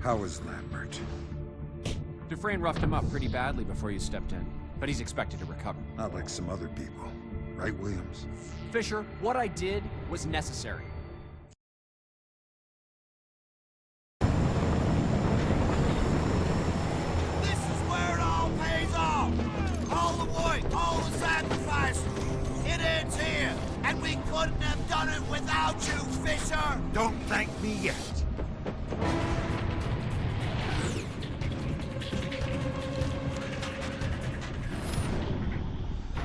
How is Lambert? Dufresne roughed him up pretty badly before you stepped in, but he's expected to recover. Not like some other people. Right, Williams? Fisher, what I did was necessary. This is where it all pays off! All the work, all the sacrifice, it ends here! And we couldn't have done it without you, Fisher! Don't thank me yet.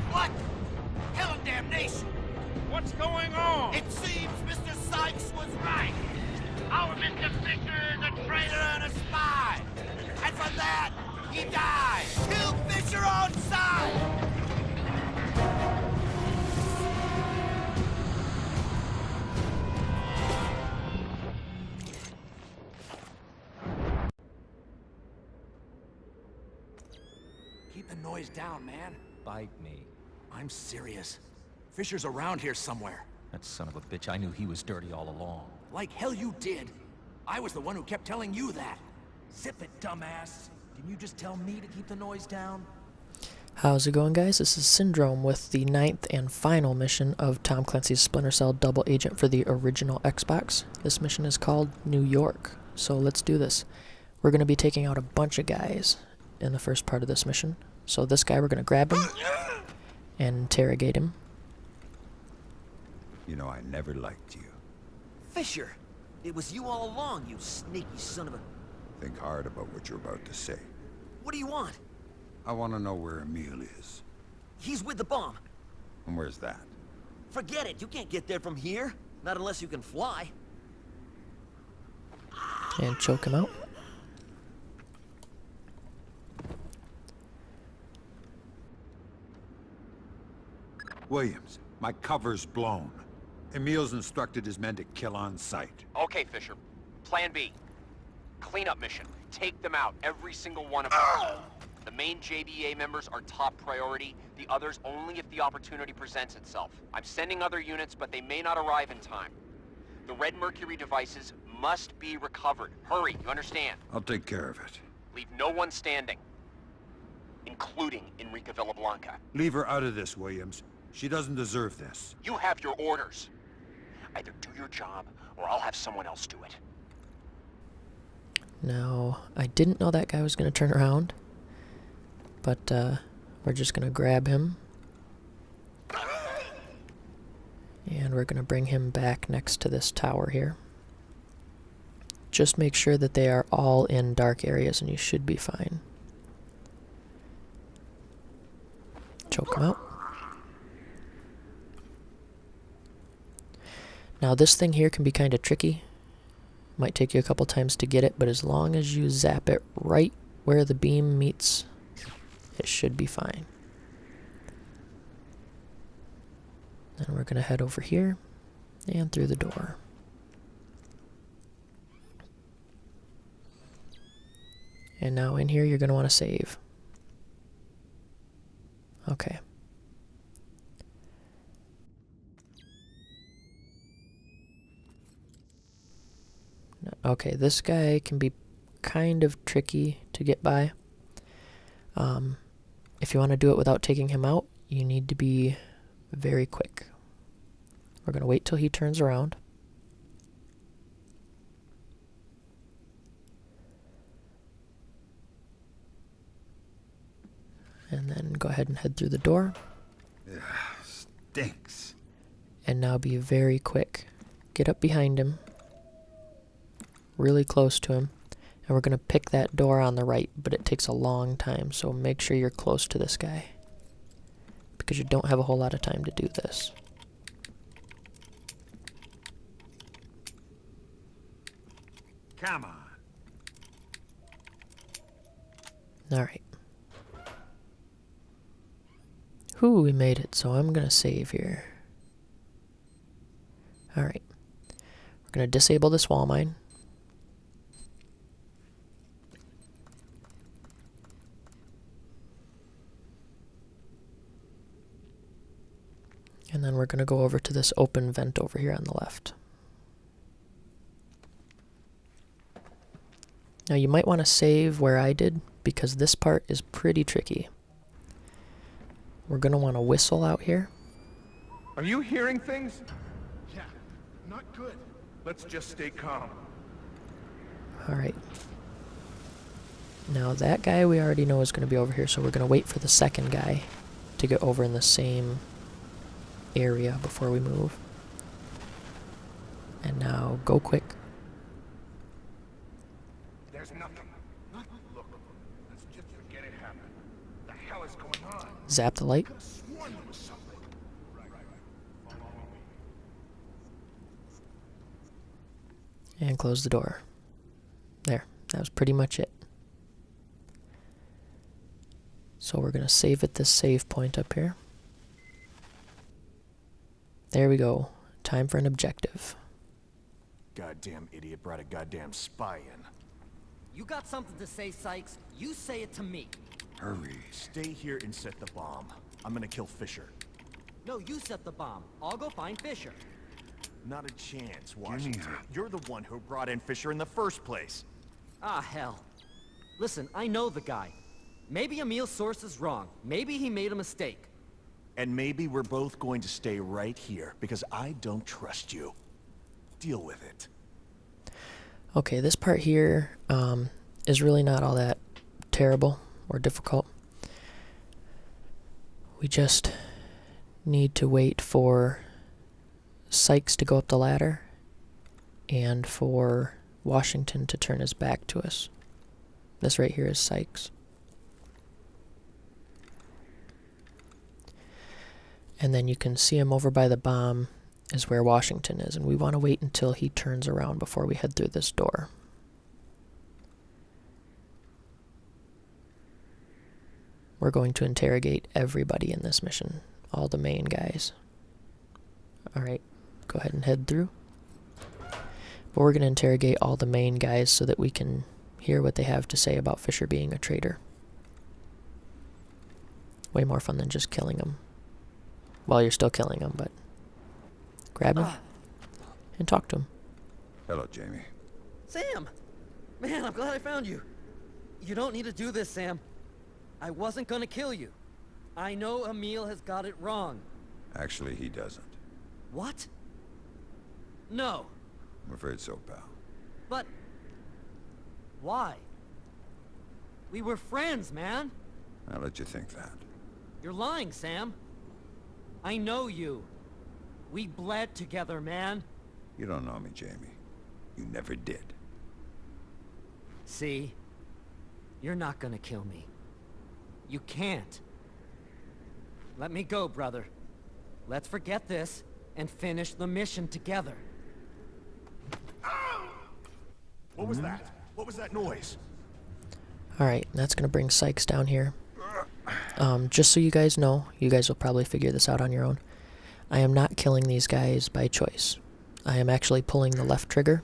What? Hell and damnation! What's going on? It seems Mr. Sykes was right. Our Mr. Fisher is a traitor and a spy. And for that, he died. Kill Fisher on sight! Keep the noise down, man. Bite me. I'm serious. Fisher's around here somewhere. That son of a bitch, I knew he was dirty all along. Like hell you did. I was the one who kept telling you that. Zip it, dumbass. Didn't you just tell me to keep the noise down? How's it going, guys? This is Syndrome with the 9th and final mission of Tom Clancy's Splinter Cell Double Agent for the original Xbox. This mission is called New York, so let's do this. We're going to be taking out a bunch of guys in the first part of this mission. So this guy, we're going to grab him and interrogate him. You know, I never liked you. Fisher! It was you all along, you sneaky son of a... Think hard about what you're about to say. What do you want? I want to know where Emil is. He's with the bomb. And where's that? Forget it, you can't get there from here. Not unless you can fly. And choke him out. Williams, my cover's blown. Emil's instructed his men to kill on sight. Okay, Fisher. Plan B. Cleanup mission. Take them out, every single one of them. The main JBA members are top priority, the others only if the opportunity presents itself. I'm sending other units, but they may not arrive in time. The Red Mercury devices must be recovered. Hurry, you understand? I'll take care of it. Leave no one standing, including Enrica Villablanca. Leave her out of this, Williams. She doesn't deserve this. You have your orders. Either do your job, or I'll have someone else do it. Now, I didn't know that guy was going to turn around, but we're just going to grab him. And we're going to bring him back next to this tower here. Just make sure that they are all in dark areas and you should be fine. Choke him out. Now this thing here can be kind of tricky. Might take you a couple times to get it, but as long as you zap it right where the beam meets, it should be fine. Then we're going to head over here and through the door. And now in here you're going to want to save. Okay. Okay, this guy can be kind of tricky to get by. If you want to do it without taking him out, you need to be very quick. We're going to wait till he turns around. And then go ahead and head through the door. Ugh, stinks. And now be very quick. Get up behind him. Really close to him. And we're going to pick that door on the right, but it takes a long time, so make sure you're close to this guy. Because you don't have a whole lot of time to do this. Come on. Alright. Whew, we made it, so I'm going to save here. Alright. We're going to disable this wall mine. And then we're going to go over to this open vent over here on the left. Now you might want to save where I did, because this part is pretty tricky. We're going to want to whistle out here. Are you hearing things? Yeah, not good. Let's just stay calm. Alright. Now that guy we already know is going to be over here, so we're going to wait for the second guy to get over in the same area before we move. And now go quick. There's nothing. Look, let's just forget it happened. The hell is going on? Zap the light. Sworn there was something. Right. Follow me. And close the door. There. That was pretty much it. So we're going to save at this save point up here. There we go. Time for an objective. Goddamn idiot brought a goddamn spy in. You got something to say, Sykes? You say it to me. Hurry. Stay here and set the bomb. I'm gonna kill Fisher. No, you set the bomb. I'll go find Fisher. Not a chance, Washington. You're the one who brought in Fisher in the first place. Ah, hell. Listen, I know the guy. Maybe Emil's source is wrong. Maybe he made a mistake. And maybe we're both going to stay right here, because I don't trust you. Deal with it. Okay, this part here is really not all that terrible or difficult. We just need to wait for Sykes to go up the ladder and for Washington to turn his back to us. This right here is Sykes. And then you can see him over by the bomb is where Washington is, and we want to wait until he turns around before we head through this door. We're going to interrogate everybody in this mission, all the main guys. Alright, go ahead and head through. But we're going to interrogate all the main guys so that we can hear what they have to say about Fisher being a traitor. Way more fun than just killing him. Well, you're still killing him, but grab him and talk to him. Hello, Jamie. Sam! Man, I'm glad I found you. You don't need to do this, Sam. I wasn't gonna kill you. I know Emil has got it wrong. Actually, he doesn't. What? No. I'm afraid so, pal. But... why? We were friends, man. I'll let you think that. You're lying, Sam. I know you. We bled together, man. You don't know me, Jamie. You never did. See? You're not gonna kill me. You can't. Let me go, brother. Let's forget this and finish the mission together. What was that? What was that noise? Alright, that's going to bring Sykes down here. Just so you guys know, you guys will probably figure this out on your own. I am not killing these guys by choice. I am actually pulling the left trigger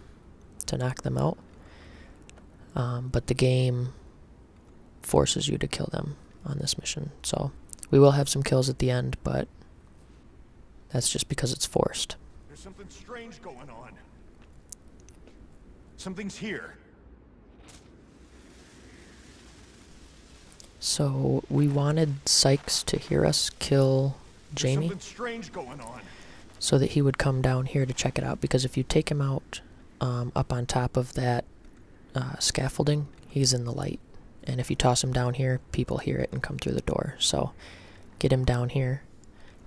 to knock them out. But the game forces you to kill them on this mission. So we will have some kills at the end, but that's just because it's forced. There's something strange going on. Something's here. So we wanted Sykes to hear us kill Jamie, There's something strange going on. so that he would come down here to check it out, because if you take him out up on top of that scaffolding, he's in the light, and if you toss him down here, people hear it and come through the door. So get him down here,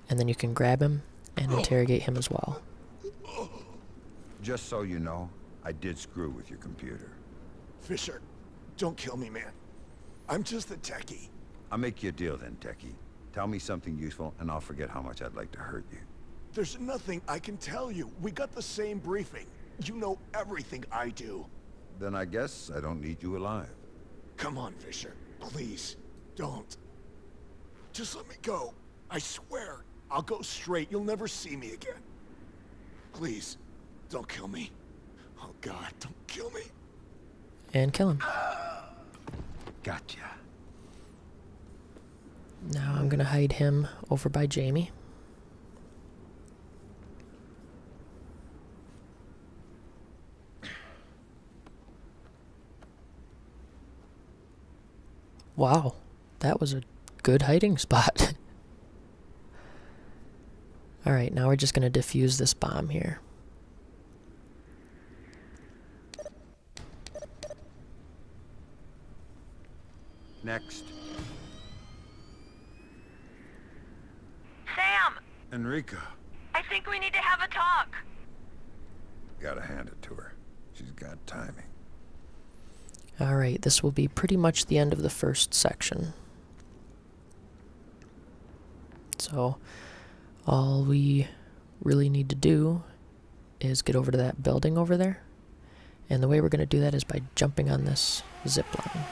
and then you can grab him and interrogate him as well. Just so you know, I did screw with your computer. Fisher, don't kill me, man. I'm just a techie. I'll make you a deal then, Techie. Tell me something useful, and I'll forget how much I'd like to hurt you. There's nothing I can tell you. We got the same briefing. You know everything I do. Then I guess I don't need you alive. Come on, Fisher. Please, don't. Just let me go. I swear, I'll go straight. You'll never see me again. Please, don't kill me. Oh, God, don't kill me. And kill him. Gotcha. Now I'm going to hide him over by Jamie. Wow, that was a good hiding spot. Alright, now we're just going to defuse this bomb here. Next. Sam! Enrica. I think we need to have a talk. Gotta hand it to her. She's got timing. Alright, this will be pretty much the end of the first section. So, all we really need to do is get over to that building over there. And the way we're going to do that is by jumping on this zip line.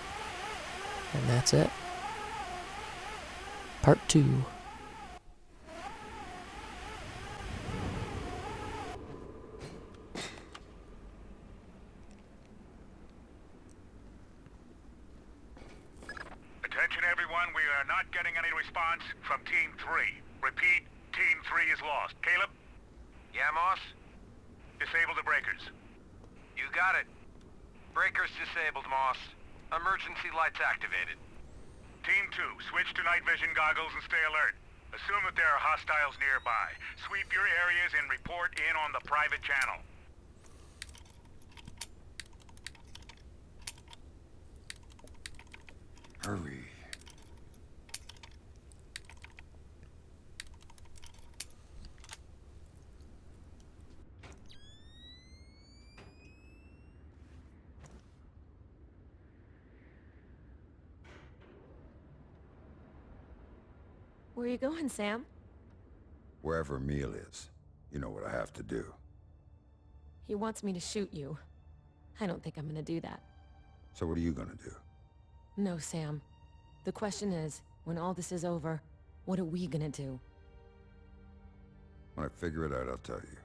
And that's it. Part 2. Attention everyone, we are not getting any response from Team 3. Repeat, Team 3 is lost. Caleb? Yeah, Moss? Disable the breakers. You got it. Breakers disabled, Moss. Emergency lights activated. Team 2, switch to night vision goggles and stay alert. Assume that there are hostiles nearby. Sweep your areas and report in on the private channel. Hurry. Where are you going, Sam? Wherever Emil is. You know what I have to do. He wants me to shoot you. I don't think I'm gonna do that. So what are you gonna do? No, Sam. The question is, when all this is over, what are we gonna do? When I figure it out, I'll tell you.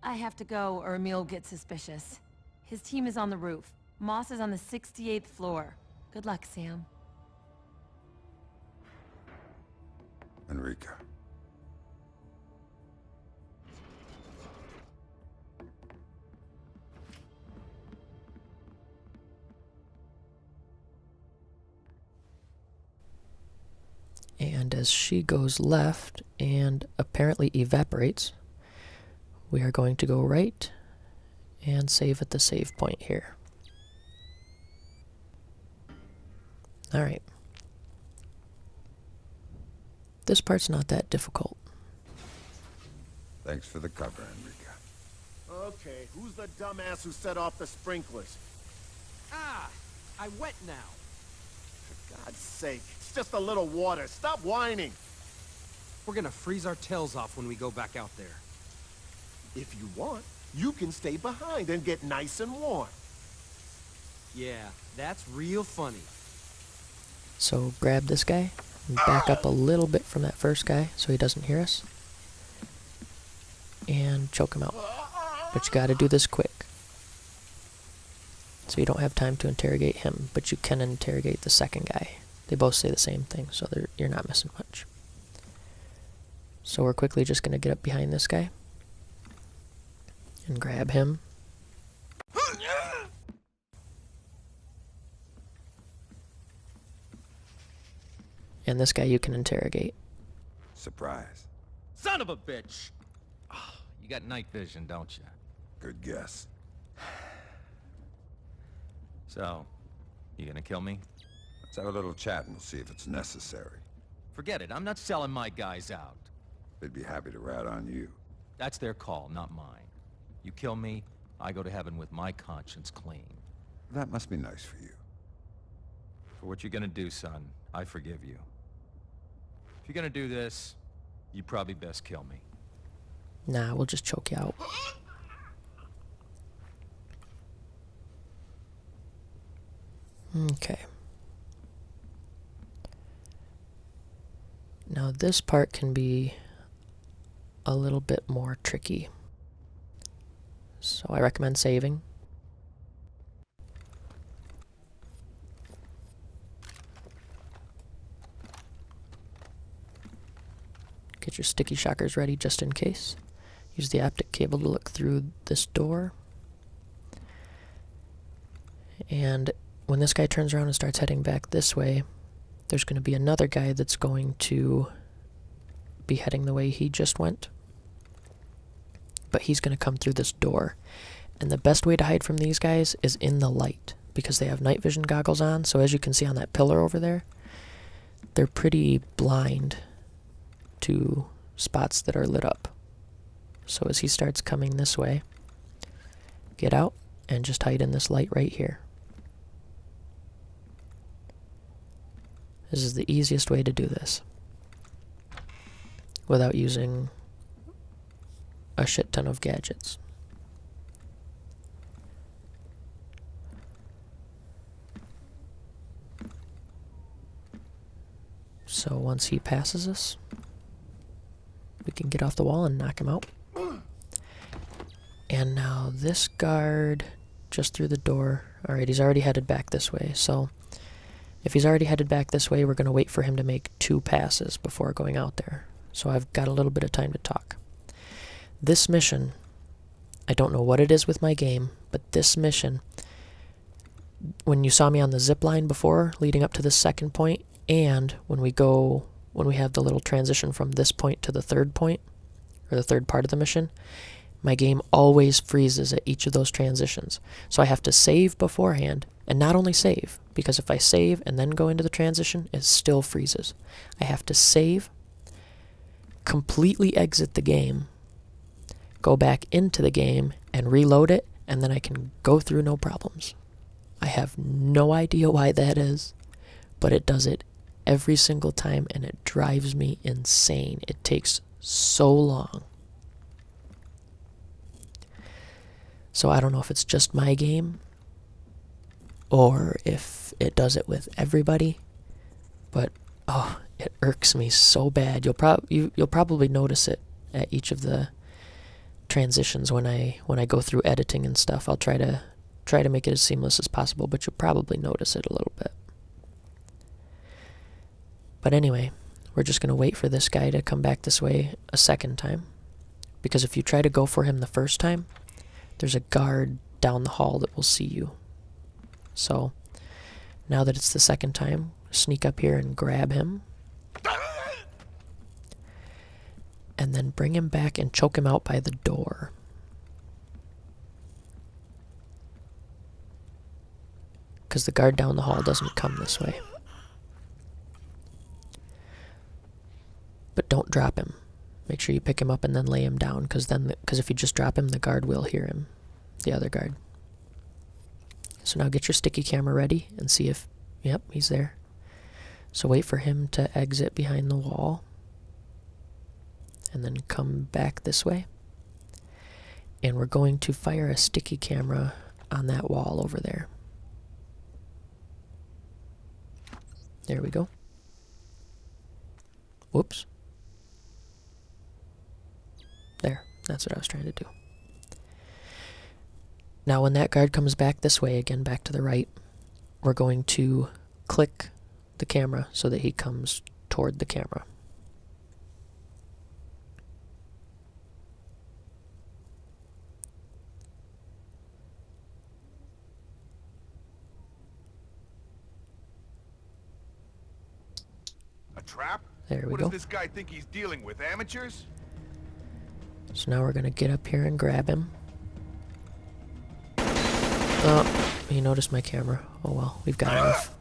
I have to go or Emil will get suspicious. His team is on the roof. Moss is on the 68th floor. Good luck, Sam. Enrica. And as she goes left and apparently evaporates, we are going to go right and save at the save point here. Alright. This part's not that difficult. Thanks for the cover, Enrica. Okay, who's the dumbass who set off the sprinklers? Ah! I'm wet now. For God's sake, it's just a little water. Stop whining. We're gonna freeze our tails off when we go back out there. If you want, you can stay behind and get nice and warm. Yeah, that's real funny. So grab this guy and back up a little bit from that first guy so he doesn't hear us. And choke him out. But you gotta do this quick. So you don't have time to interrogate him, but you can interrogate the second guy. They both say the same thing, so you're not missing much. So we're quickly just gonna get up behind this guy and grab him. And this guy you can interrogate. Surprise. Son of a bitch! Oh, you got night vision, don't you? Good guess. So, you gonna kill me? Let's have a little chat and we'll see if it's necessary. Forget it, I'm not selling my guys out. They'd be happy to rat on you. That's their call, not mine. You kill me, I go to heaven with my conscience clean. That must be nice for you. For what you're gonna do, son, I forgive you. If you're gonna do this, you probably best kill me. Nah, we'll just choke you out. Okay. Now this part can be a little bit more tricky. So I recommend saving. Get your sticky shockers ready just in case. Use the optic cable to look through this door. And when this guy turns around and starts heading back this way, there's going to be another guy that's going to be heading the way he just went. But he's going to come through this door. And the best way to hide from these guys is in the light, because they have night vision goggles on. So as you can see on that pillar over there, they're pretty blind to spots that are lit up. So as he starts coming this way, get out and just hide in this light right here. This is the easiest way to do this without using a shit ton of gadgets. So once he passes us, we can get off the wall and knock him out. And now this guard just through the door. Alright, he's already headed back this way. So if he's already headed back this way, we're going to wait for him to make 2 passes before going out there. So I've got a little bit of time to talk. This mission, I don't know what it is with my game, but this mission, when you saw me on the zip line before, leading up to this second point, and when we have the little transition from this point to the third point, or the third part of the mission, my game always freezes at each of those transitions. So I have to save beforehand, and not only save, because if I save and then go into the transition, it still freezes. I have to save, completely exit the game, go back into the game, and reload it, and then I can go through no problems. I have no idea why that is, but it does it every single time, and it drives me insane. It takes so long. So I don't know if it's just my game, or if it does it with everybody, but oh, it irks me so bad. You'll probably notice it at each of the transitions when I go through editing and stuff. I'll try to make it as seamless as possible, but you'll probably notice it a little bit. But anyway, we're just going to wait for this guy to come back this way a second time, because if you try to go for him the first time, there's a guard down the hall that will see you. So now that it's the second time, sneak up here and grab him, and then bring him back and choke him out by the door. Because the guard down the hall doesn't come this way. But don't drop him. Make sure you pick him up and then lay him down, because if you just drop him, the guard will hear him, the other guard. So now get your sticky camera ready and see if, yep, he's there. So wait for him to exit behind the wall, and then come back this way. And we're going to fire a sticky camera on that wall over there. There we go. Whoops. There, that's what I was trying to do. Now when that guard comes back this way, again back to the right, we're going to click the camera so that he comes toward the camera. A trap? There we What go. does this guy think he's dealing with? Amateurs? So now we're going to get up here and grab him. Oh, he noticed my camera. Oh well, we've got enough.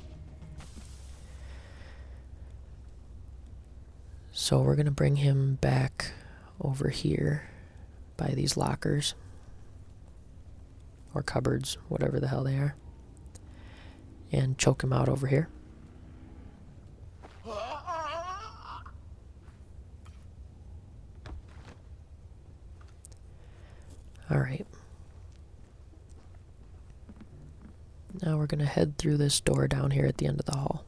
So we're going to bring him back over here by these lockers. Or cupboards, whatever the hell they are. And choke him out over here. Alright. Now we're going to head through this door down here at the end of the hall.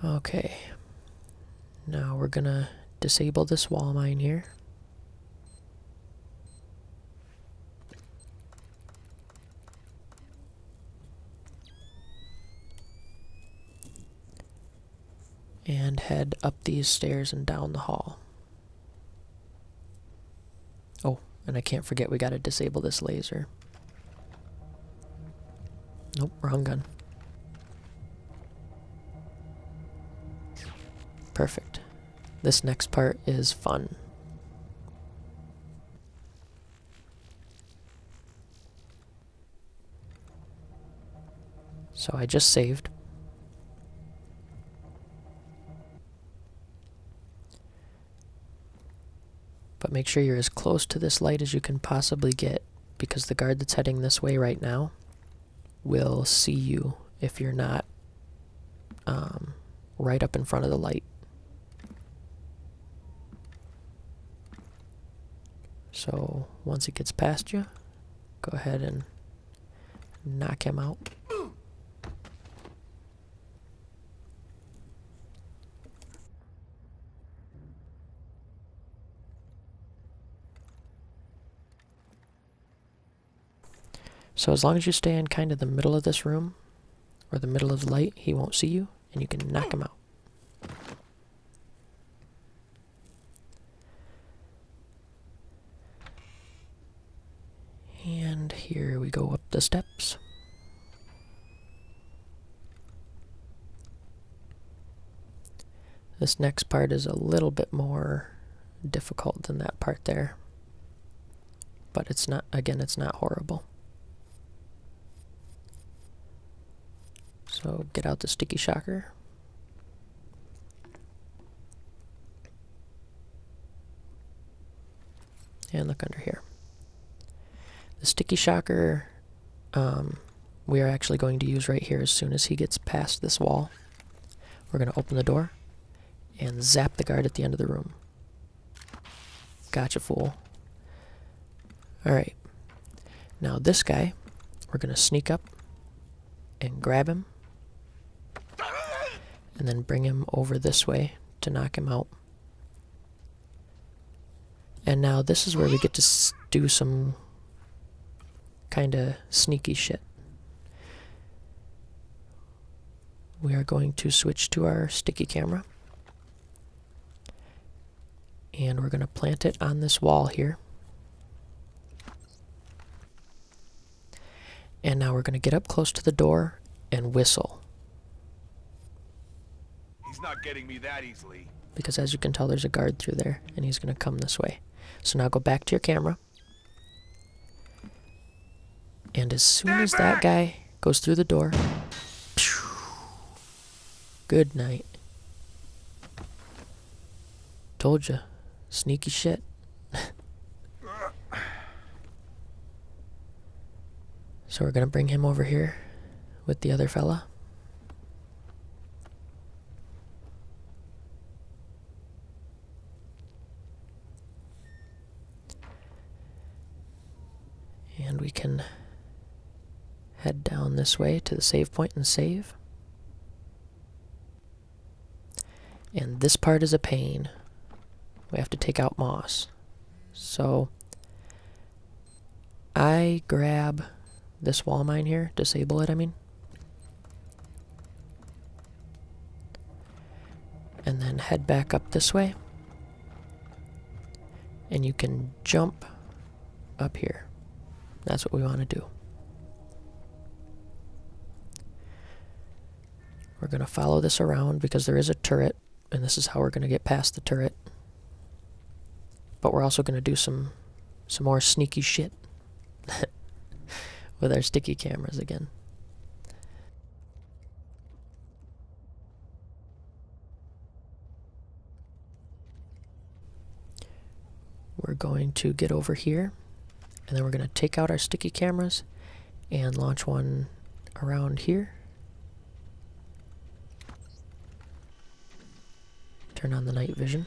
Okay. Now we're going to disable this wall mine here. and head up these stairs and down the hall. Oh, and I can't forget we gotta disable this laser. Nope, wrong gun. Perfect. This next part is fun. So I just saved. But make sure you're as close to this light as you can possibly get, because the guard that's heading this way right now will see you if you're not right up in front of the light. So once he gets past you, go ahead and knock him out. So as long as you stay in kind of the middle of this room, or the middle of the light, he won't see you, and you can knock him out. And here we go up the steps. This next part is a little bit more difficult than that part there. But it's not, again, it's not horrible. So get out the sticky shocker. And look under here. The sticky shocker we are actually going to use right here as soon as he gets past this wall. We're going to open the door and zap the guard at the end of the room. Gotcha, fool. Alright. Now this guy, we're going to sneak up and grab him. And then bring him over this way to knock him out. And now this is where we get to do some kind of sneaky shit. We are going to switch to our sticky camera. And we're going to plant it on this wall here. And now we're going to get up close to the door and whistle. He's not getting me that easily. Because as you can tell, there's a guard through there, and he's going to come this way. So now go back to your camera. And as soon as that guy goes through the door, good night. Told ya. Sneaky shit. So we're going to bring him over here with the other fella. And we can head down this way to the save point and save. And this part is a pain. We have to take out Moss. So I grab this wall mine here, disable it, I mean. And then head back up this way. And you can jump up here. That's what we want to do. We're going to follow this around because there is a turret, and this is how we're going to get past the turret. But we're also going to do some more sneaky shit with our sticky cameras again. We're going to get over here, and then we're going to take out our sticky cameras and launch one around here. Turn on the night vision.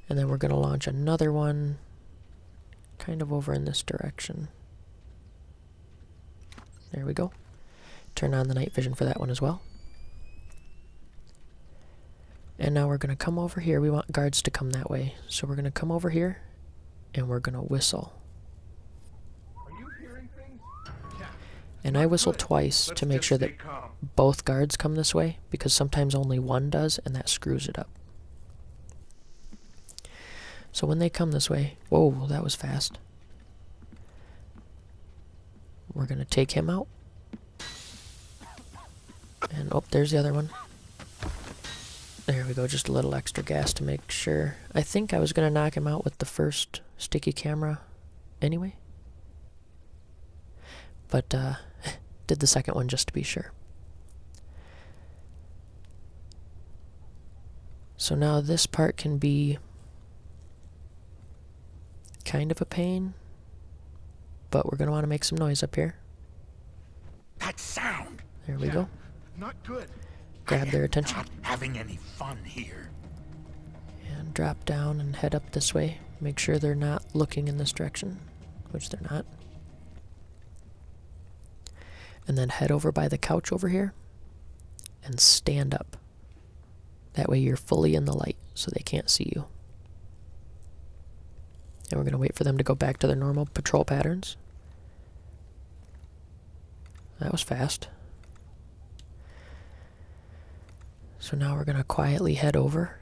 And then we're going to launch another one kind of over in this direction. There we go. Turn on the night vision for that one as well. And now we're going to come over here. We want guards to come that way. So we're going to come over here and we're going to whistle. Are you hearing things? Yeah. And I whistle twice to make sure that both guards come this way, because sometimes only one does, and that screws it up. So when they come this way... Whoa, that was fast. We're going to take him out. And, oh, there's the other one. There we go, just a little extra gas to make sure. I think I was going to knock him out with the first sticky camera anyway. But, did the second one just to be sure. So now this part can be kind of a pain, but we're going to want to make some noise up here. That sound! There we go. Not good. Grab their attention. Not having any fun here. And drop down and head up this way. Make sure they're not looking in this direction, which they're not. And then head over by the couch over here and stand up. That way you're fully in the light so they can't see you. And we're going to wait for them to go back to their normal patrol patterns. That was fast. So now we're going to quietly head over.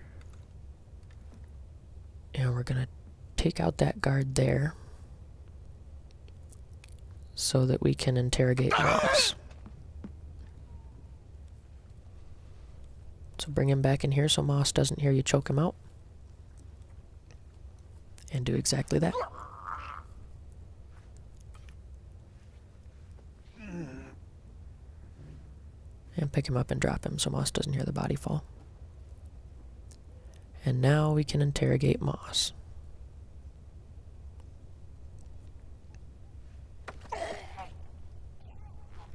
And we're going to take out that guard there, so that we can interrogate Moss. So bring him back in here so Moss doesn't hear you choke him out. And do exactly that. And pick him up and drop him so Moss doesn't hear the body fall. And now we can interrogate Moss.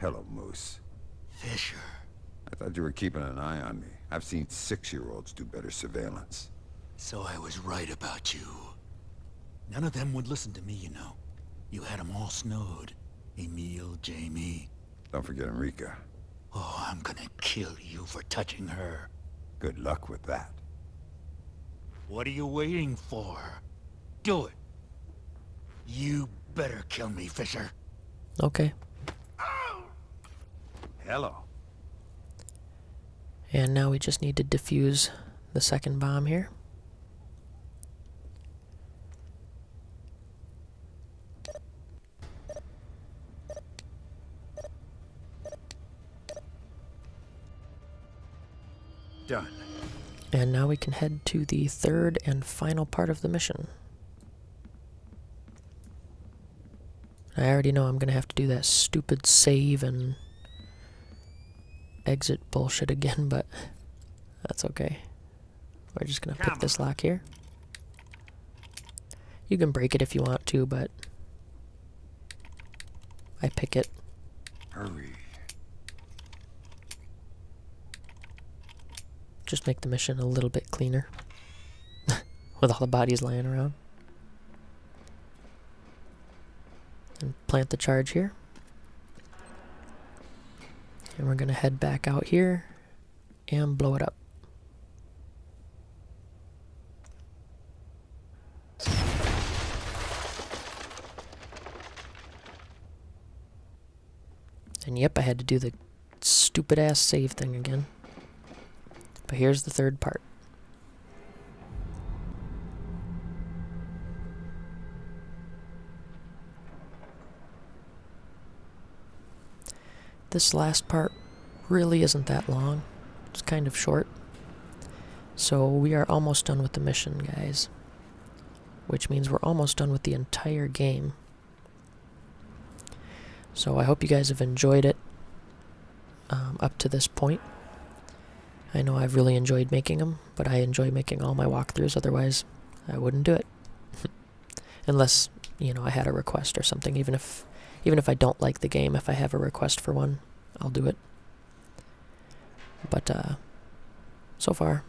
Hello, Moose. Fisher. I thought you were keeping an eye on me. I've seen 6-year-olds do better surveillance. So I was right about you. None of them would listen to me, you know. You had them all snowed. Emil, Jamie. Don't forget Enrica. Oh, I'm gonna kill you for touching her. Good luck with that. What are you waiting for? Do it. You better kill me, Fisher. Okay. Hello. And now we just need to defuse the second bomb here. Done. And now we can head to the third and final part of the mission. I already know I'm going to have to do that stupid save and exit bullshit again, but that's okay. We're just going to pick this lock here. You can break it if you want to, but I pick it. Hurry. Just make the mission a little bit cleaner. With all the bodies lying around. And plant the charge here. And we're going to head back out here and blow it up. And yep, I had to do the stupid ass save thing again. But here's the third part. This last part really isn't that long. It's kind of short. So we are almost done with the mission, guys. Which means we're almost done with the entire game. So I hope you guys have enjoyed it up to this point. I know I've really enjoyed making them, but I enjoy making all my walkthroughs, otherwise I wouldn't do it. Unless, you know, I had a request or something. Even if I don't like the game, if I have a request for one, I'll do it. But so far,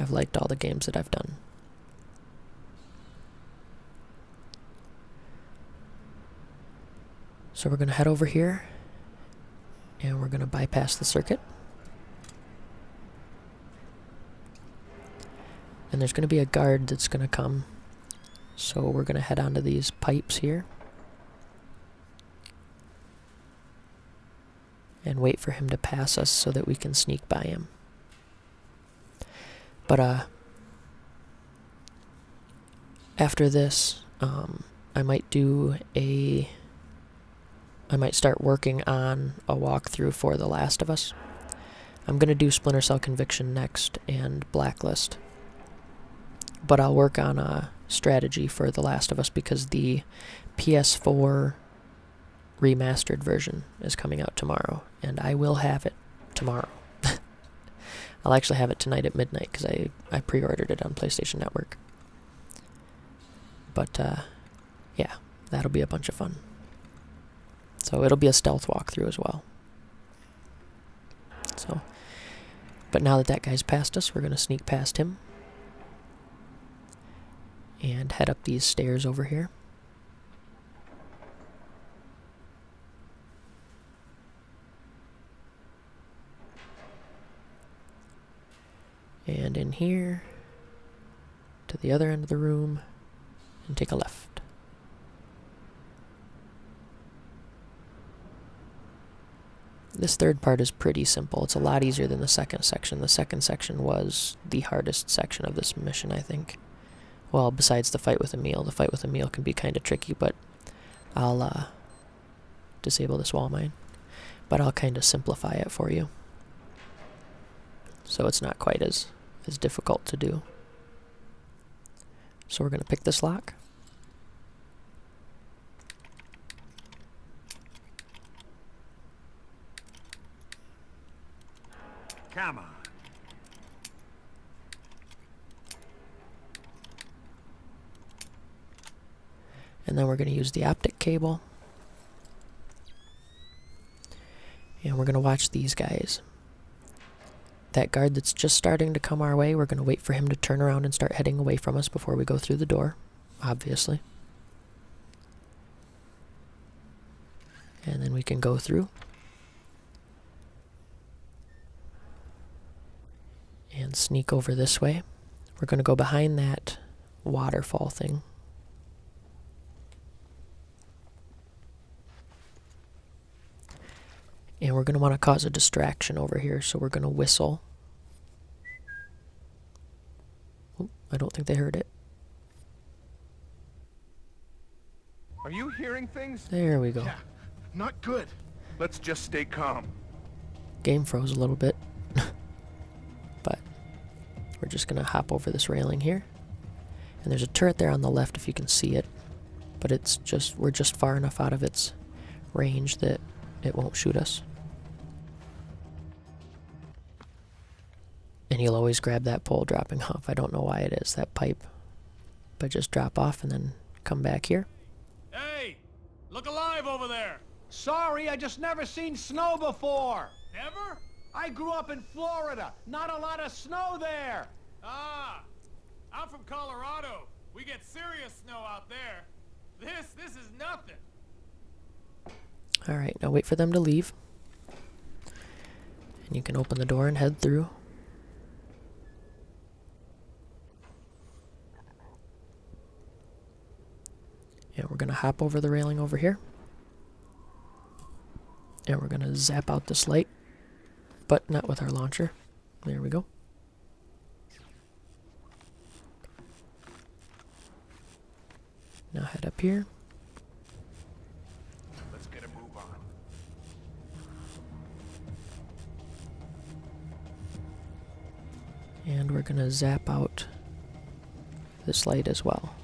I've liked all the games that I've done. So we're going to head over here, and we're going to bypass the circuit. And there's going to be a guard that's going to come. So we're going to head onto these pipes here. and wait for him to pass us so that we can sneak by him. But after this, I might start working on a walkthrough for The Last of Us. I'm gonna do Splinter Cell Conviction next and Blacklist. But I'll work on a strategy for The Last of Us because the PS4 remastered version is coming out tomorrow, and I will have it tomorrow. I'll actually have it tonight at midnight because I pre-ordered it on PlayStation Network. But yeah, that'll be a bunch of fun. So it'll be a stealth walkthrough as well. So, but now that that guy's past us, we're gonna sneak past him and head up these stairs over here. And in here, to the other end of the room, and take a left. This third part is pretty simple. It's a lot easier than the second section. The second section was the hardest section of this mission, I think. Well, besides the fight with Emil. The fight with Emil can be kind of tricky, but I'll disable this wall mine. But I'll kind of simplify it for you, so it's not quite as difficult to do. So we're going to pick this lock. Come on. And then we're going to use the optic cable. And we're going to watch these guys. That guard that's just starting to come our way, we're going to wait for him to turn around and start heading away from us before we go through the door, obviously. And then we can go through. And sneak over this way. We're going to go behind that waterfall thing. And we're going to want to cause a distraction over here, so we're going to whistle. Oh, I don't think they heard it. Are you hearing things? There we go. Yeah, not good. Let's just stay calm. Game froze a little bit. But we're just going to hop over this railing here. And there's a turret there on the left if you can see it. But we're just far enough out of its range that it won't shoot us. And you'll always grab that pole dropping off. I don't know why it is, that pipe. But just drop off and then come back here. Hey! Look alive over there! Sorry, I just never seen snow before. Never? I grew up in Florida. Not a lot of snow there. Ah! I'm from Colorado. We get serious snow out there. This is nothing. Alright, now wait for them to leave. And you can open the door and head through. And we're going to hop over the railing over here. And we're going to zap out this light. But not with our launcher. There we go. Now head up here. Let's get a move on. And we're going to zap out this light as well.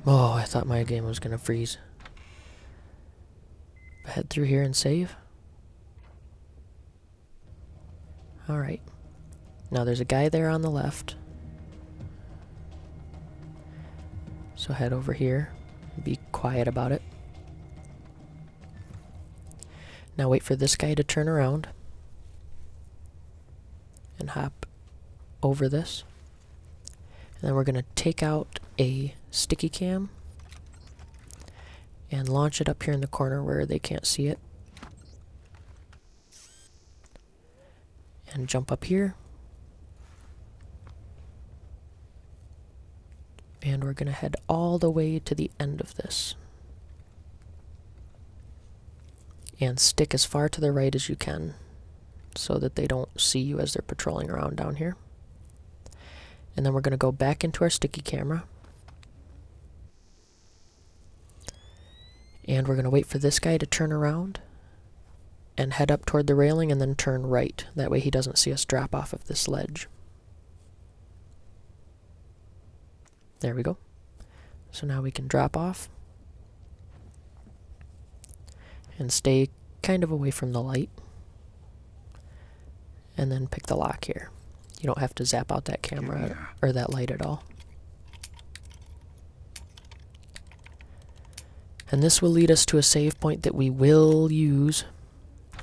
Oh, I thought my game was going to freeze. Head through here and save. Alright. Now there's a guy there on the left. So head over here. Be quiet about it. Now wait for this guy to turn around. And hop over this. And then we're going to take out a sticky cam and launch it up here in the corner where they can't see it. And jump up here. And we're going to head all the way to the end of this. And stick as far to the right as you can so that they don't see you as they're patrolling around down here. And then we're going to go back into our sticky camera. And we're going to wait for this guy to turn around and head up toward the railing and then turn right. That way he doesn't see us drop off of this ledge. There we go. So now we can drop off and stay kind of away from the light. And then pick the lock here. You don't have to zap out that camera or that light at all. And this will lead us to a save point that we will use.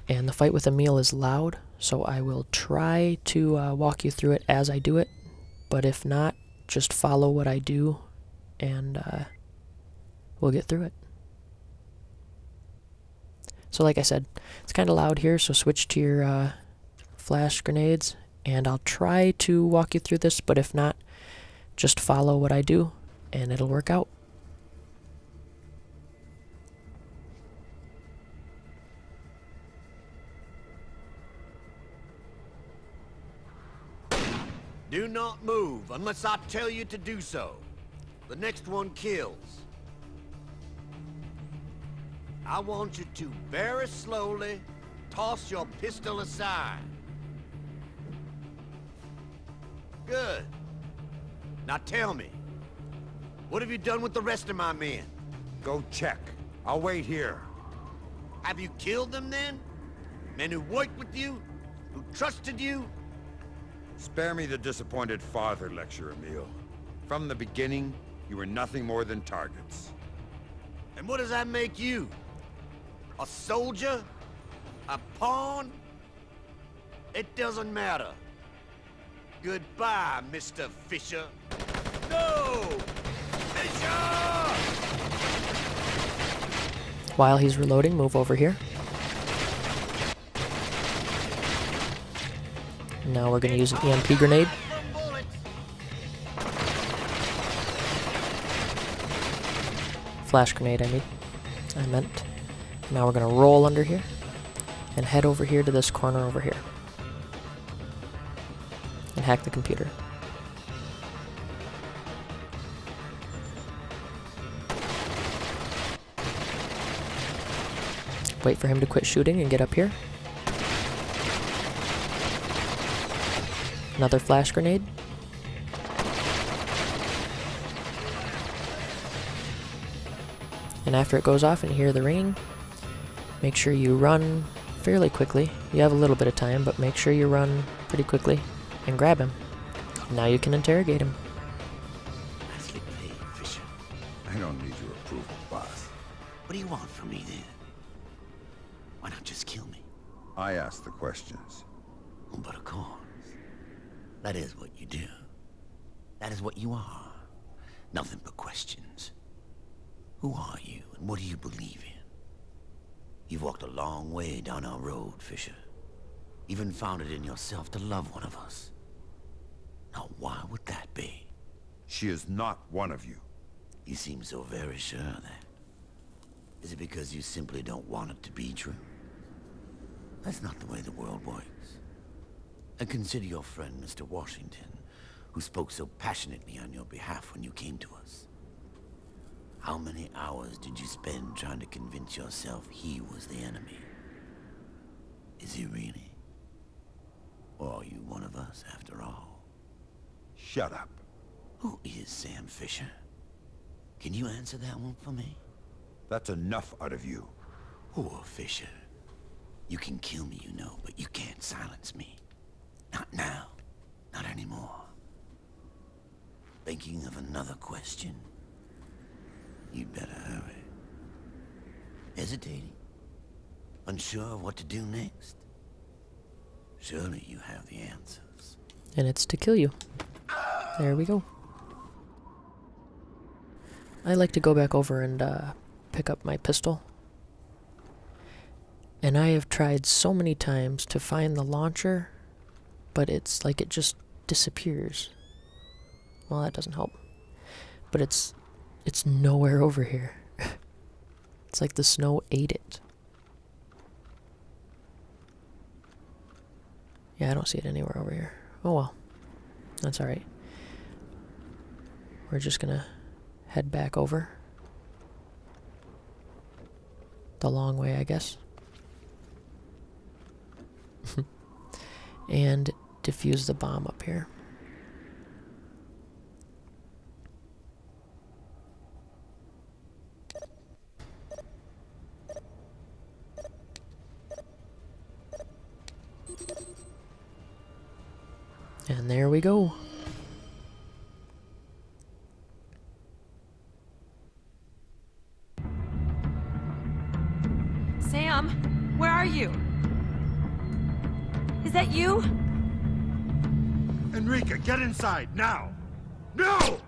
And the fight with Emil is loud, so I will try to walk you through it as I do it. But if not, just follow what I do and we'll get through it. So like I said, it's kind of loud here, so switch to your flash grenades, and I'll try to walk you through this, but if not, just follow what I do, and it'll work out. Do not move unless I tell you to do so. The next one kills. I want you to very slowly toss your pistol aside. Good. Now tell me, what have you done with the rest of my men? Go check. I'll wait here. Have you killed them then? Men who worked with you? Who trusted you? Spare me the disappointed father lecture, Emil. From the beginning, you were nothing more than targets. And what does that make you? A soldier? A pawn? It doesn't matter. Goodbye, Mr. Fisher. No! Fisher! While he's reloading, move over here. Now we're going to use an EMP grenade. Flash grenade, I meant. Now we're going to roll under here and head over here to this corner over here. And hack the computer. Wait for him to quit shooting and get up here. Another flash grenade. And after it goes off and you hear the ringing, make sure you run fairly quickly. You have a little bit of time, but make sure you run pretty quickly and grab him. Now you can interrogate him. Nicely played, Fisher. I don't need your approval, boss. What do you want from me then? Why not just kill me? I ask the questions. But of course. That is what you do. That is what you are. Nothing but questions. Who are you, and what do you believe in? You've walked a long way down our road, Fisher. Even found it in yourself to love one of us. Now, why would that be? She is not one of you. You seem so very sure of that. Is it because you simply don't want it to be true? That's not the way the world works. And consider your friend, Mr. Washington, who spoke so passionately on your behalf when you came to us. How many hours did you spend trying to convince yourself he was the enemy? Is he really? Or are you one of us, after all? Shut up. Who is Sam Fisher? Can you answer that one for me? That's enough out of you. Poor Fisher. You can kill me, you know, but you can't silence me. Not now. Not anymore. Thinking of another question? You'd better hurry. Hesitating? Unsure of what to do next? Surely you have the answers. And it's to kill you. There we go. I like to go back over and pick up my pistol. And I have tried so many times to find the launcher, but it's like it just disappears. Well, that doesn't help. but it's nowhere over here. It's like the snow ate it. Yeah, I don't see it anywhere over here. Oh well. That's alright. We're just gonna head back over. The long way, I guess. And defuse the bomb up here. And there we go. Sam, where are you? Is that you? Enrica, get inside, now! No!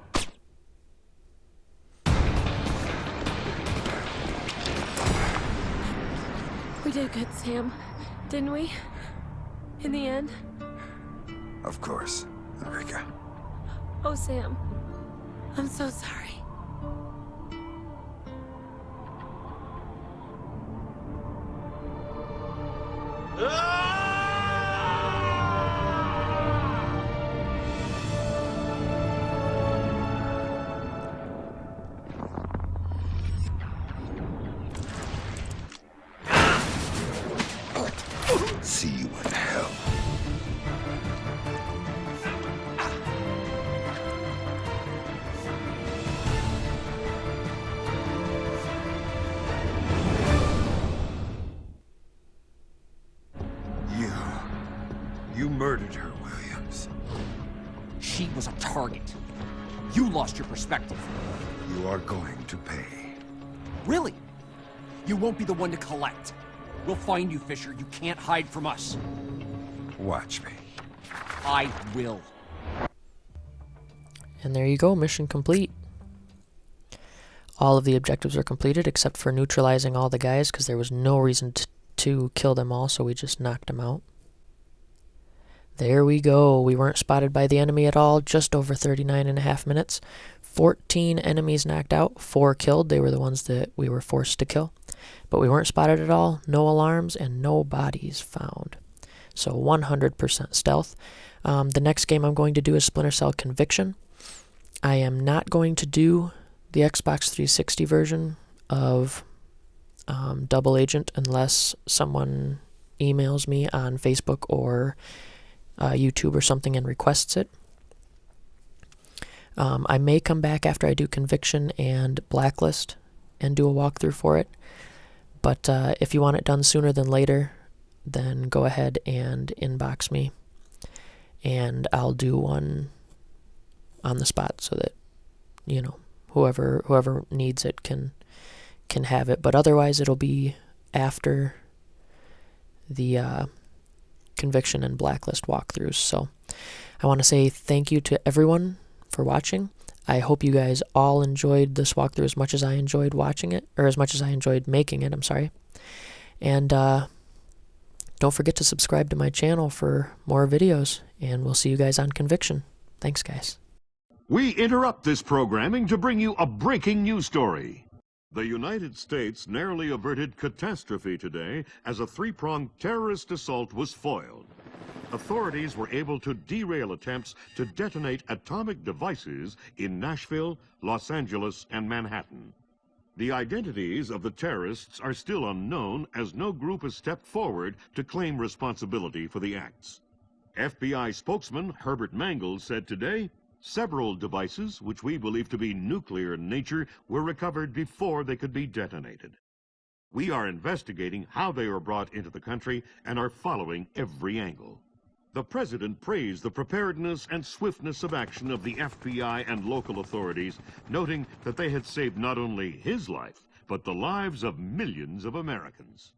We did good, Sam. Didn't we? In the end? Of course, Enrica. Oh, Sam. I'm so sorry. See you in hell. You murdered her, Williams. She was a target. You lost your perspective. You are going to pay. Really? You won't be the one to collect. We'll find you, Fisher. You can't hide from us. Watch me. I will. And there you go, mission complete. All of the objectives are completed except for neutralizing all the guys, because there was no reason to kill them all, so we just knocked them out. There we go. We weren't spotted by the enemy at all. Just over 39.5 minutes. 14 enemies knocked out, 4 killed. They were the ones that we were forced to kill. But we weren't spotted at all. No alarms and no bodies found. So 100% stealth. The next game I'm going to do is Splinter Cell Conviction. I am not going to do the Xbox 360 version of Double Agent unless someone emails me on Facebook or YouTube or something and requests it. I may come back after I do Conviction and Blacklist and do a walkthrough for it. But if you want it done sooner than later, then go ahead and inbox me. And I'll do one on the spot so that, you know, whoever needs it can have it. But otherwise it'll be after the Conviction and Blacklist walkthroughs. So I want to say thank you to everyone for watching. I hope you guys all enjoyed this walkthrough as much as I enjoyed watching it, or as much as I enjoyed making it, I'm sorry. And don't forget to subscribe to my channel for more videos, and we'll see you guys on Conviction. Thanks, guys. We interrupt this programming to bring you a breaking news story. The United States narrowly averted catastrophe today as a three-pronged terrorist assault was foiled. Authorities were able to derail attempts to detonate atomic devices in Nashville, Los Angeles, and Manhattan. The identities of the terrorists are still unknown, as no group has stepped forward to claim responsibility for the acts. FBI spokesman Herbert Mangle said today, several devices, which we believe to be nuclear in nature, were recovered before they could be detonated. We are investigating how they were brought into the country and are following every angle. The president praised the preparedness and swiftness of action of the FBI and local authorities, noting that they had saved not only his life, but the lives of millions of Americans.